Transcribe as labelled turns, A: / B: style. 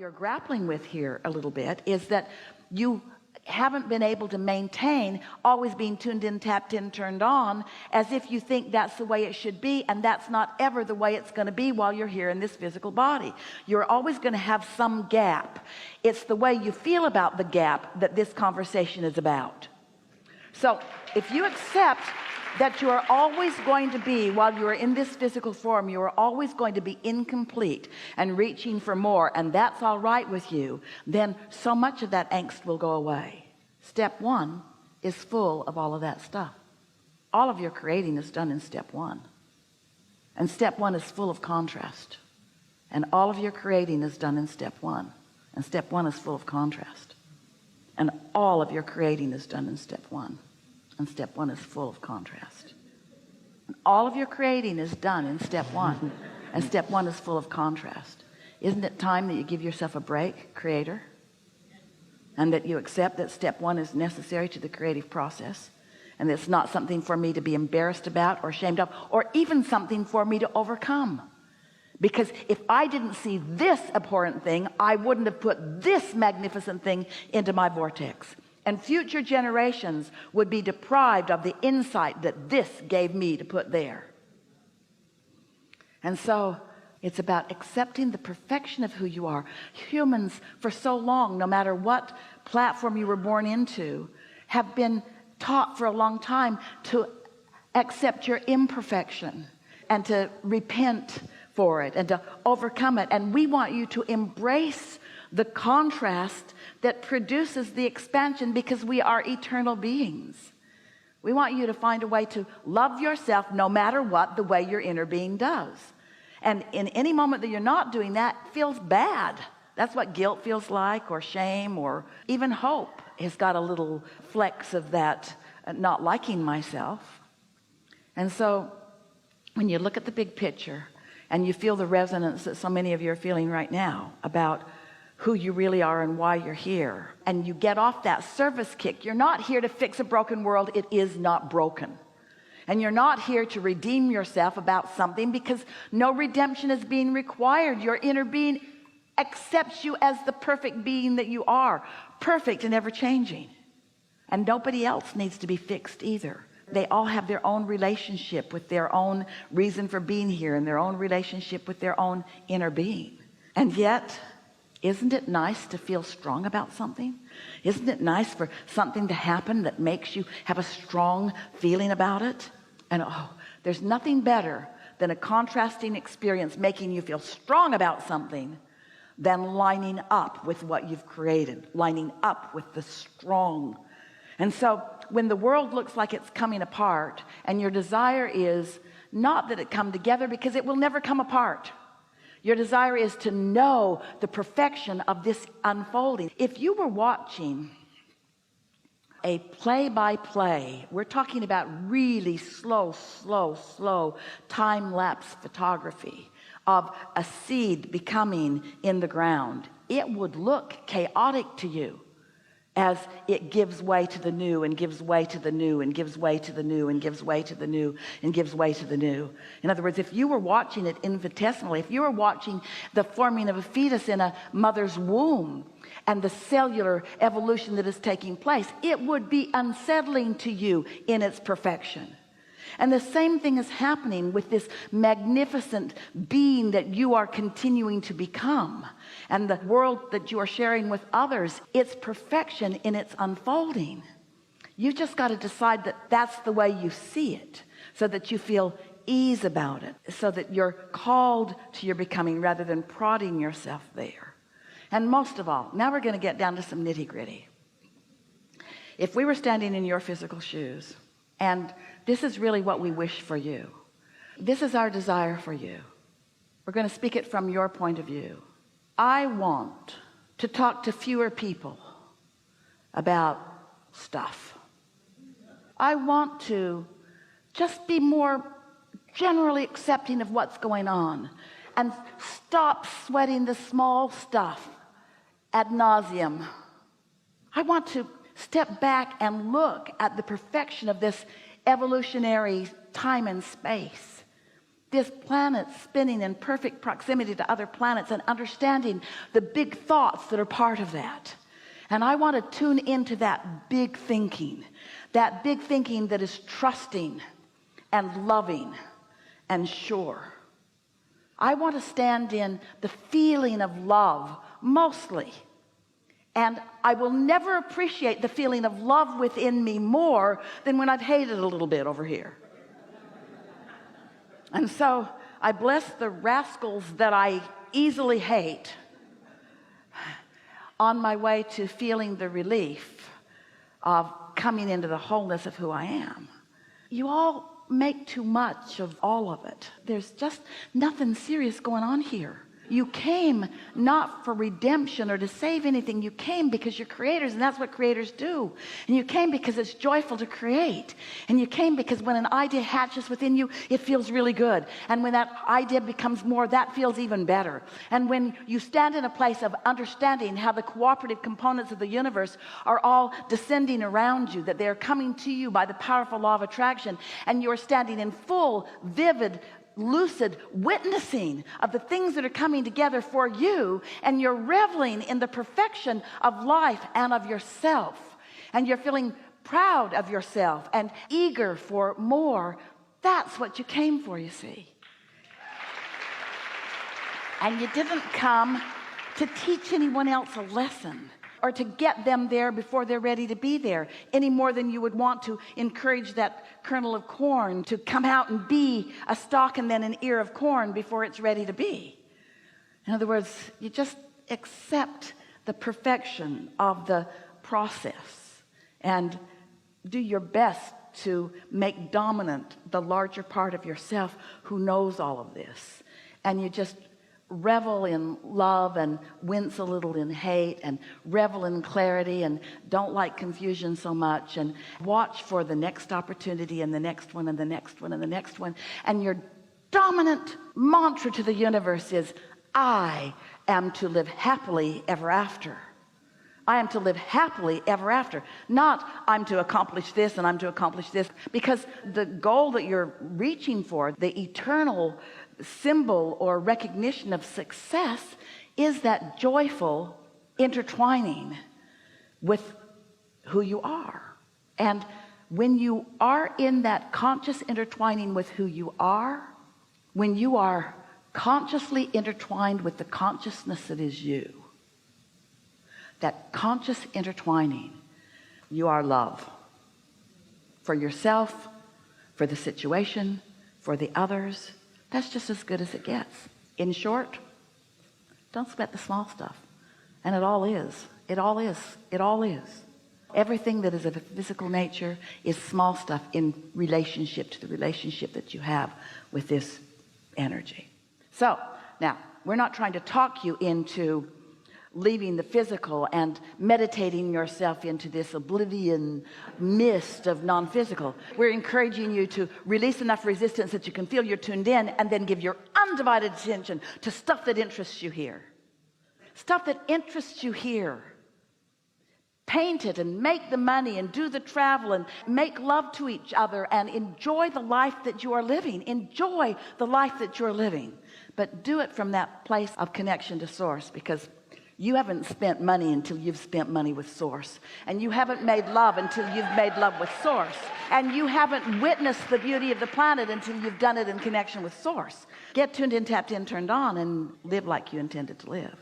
A: you're grappling with here a little bit is that you haven't been able to maintain always being tuned in, tapped in, turned on, as if you think that's the way it should be, and that's not ever the way it's going to be while you're here in this physical body. You're always going to have some gap. It's the way you feel about the gap that this conversation is about. So if you accept that you are always going to be, while you are in this physical form, you are always going to be incomplete and reaching for more, and that's all right with you, then so much of that angst will go away. Step one is full of all of that stuff. All of your creating is done in step one, and step one is full of contrast, and all of your creating is done in step one, and step one is full of contrast, and all of your creating is done in step one, and step one is full of contrast. And all of your creating is done in step one, and step one is full of contrast. Isn't it time that you give yourself a break, creator, and that you accept that step one is necessary to the creative process, and it's not something for me to be embarrassed about or ashamed of, or even something for me to overcome? Because if I didn't see this abhorrent thing, I wouldn't have put this magnificent thing into my vortex, and future generations would be deprived of the insight that this gave me to put there. And so it's about accepting the perfection of who you are. Humans for so long, no matter what platform you were born into, have been taught for a long time to accept your imperfection and to repent for it and to overcome it. And we want you to embrace the contrast that produces the expansion, because we are eternal beings. We want you to find a way to love yourself no matter what, the way your inner being does. And in any moment that you're not doing that, feels bad. That's what guilt feels like, or shame, or even hope has got a little flecks of that, not liking myself. And so when you look at the big picture and you feel the resonance that so many of you are feeling right now about who you really are and why you're here, and you get off that service kick, you're not here to fix a broken world. It is not broken. And you're not here to redeem yourself about something, because no redemption is being required. Your inner being accepts you as the perfect being that you are, perfect and ever changing, and nobody else needs to be fixed either. They all have their own relationship with their own reason for being here, and their own relationship with their own inner being. And yet, isn't it nice to feel strong about something? Isn't it nice for something to happen that makes you have a strong feeling about it? And there's nothing better than a contrasting experience making you feel strong about something than lining up with what you've created, lining up with the strong. And so when the world looks like it's coming apart, and your desire is not that it come together, because it will never come apart. Your desire is to know the perfection of this unfolding. If you were watching a play-by-play, we're talking about really slow time-lapse photography of a seed becoming in the ground, it would look chaotic to you as it gives way to the new, and gives way to the new, and gives way to the new, and gives way to the new, and gives way to the new. In other words, if you were watching it infinitesimally, if you were watching the forming of a fetus in a mother's womb and the cellular evolution that is taking place, it would be unsettling to you in its perfection. And the same thing is happening with this magnificent being that you are continuing to become, and the world that you are sharing with others. Its perfection in its unfolding. You just got to decide that that's the way you see it, so that you feel ease about it, so that you're called to your becoming rather than prodding yourself there. And most of all, now we're going to get down to some nitty-gritty. If we were standing in your physical shoes, and this is really what we wish for you, this is our desire for you, we're going to speak it from your point of view. I want to talk to fewer people about stuff. I want to just be more generally accepting of what's going on, and stop sweating the small stuff ad nauseum. I want to step back and look at the perfection of this evolutionary time and space, this planet spinning in perfect proximity to other planets, and understanding the big thoughts that are part of that. And I want to tune into that big thinking that is trusting and loving and sure. I want to stand in the feeling of love mostly, and I will never appreciate the feeling of love within me more than when I've hated a little bit over here. And so I bless the rascals that I easily hate on my way to feeling the relief of coming into the wholeness of who I am. You all make too much of all of it. There's just nothing serious going on here. You came not for redemption or to save anything. You came because you're creators, and that's what creators do. And you came because it's joyful to create. And you came because when an idea hatches within you, it feels really good. And when that idea becomes more, that feels even better. And when you stand in a place of understanding how the cooperative components of the universe are all descending around you, that they're coming to you by the powerful law of attraction, and you're standing in full, vivid, lucid witnessing of the things that are coming together for you, and you're reveling in the perfection of life and of yourself, and you're feeling proud of yourself and eager for more. That's what you came for, you see. And you didn't come to teach anyone else a lesson or to get them there before they're ready to be there, any more than you would want to encourage that kernel of corn to come out and be a stalk and then an ear of corn before it's ready to be. In other words, you just accept the perfection of the process and do your best to make dominant the larger part of yourself who knows all of this. And you just revel in love and wince a little in hate, and revel in clarity and don't like confusion so much, and watch for the next opportunity and the next one and the next one and the next one. And your dominant mantra to the universe is, I am to live happily ever after. I am to live happily ever after. Not I'm to accomplish this and I'm to accomplish this, because the goal that you're reaching for, the eternal symbol or recognition of success, is that joyful intertwining with who you are. And when you are in that conscious intertwining with who you are, when you are consciously intertwined with the consciousness that is you, that conscious intertwining, you are love for yourself, for the situation, for the others. That's just as good as it gets. In short, don't sweat the small stuff. And it all is. It all is. It all is. Everything that is of a physical nature is small stuff in relationship to the relationship that you have with this energy. So now, we're not trying to talk you into leaving the physical and meditating yourself into this oblivion mist of non-physical. We're encouraging you to release enough resistance that you can feel you're tuned in, and then give your undivided attention to stuff that interests you here. Stuff that interests you here. Paint it and make the money and do the travel and make love to each other and enjoy the life that you are living. Enjoy the life that you're living. But do it from that place of connection to source, because you haven't spent money until you've spent money with source, and you haven't made love until you've made love with source, and you haven't witnessed the beauty of the planet until you've done it in connection with source. Get tuned in, tapped in, turned on, and live like you intended to live.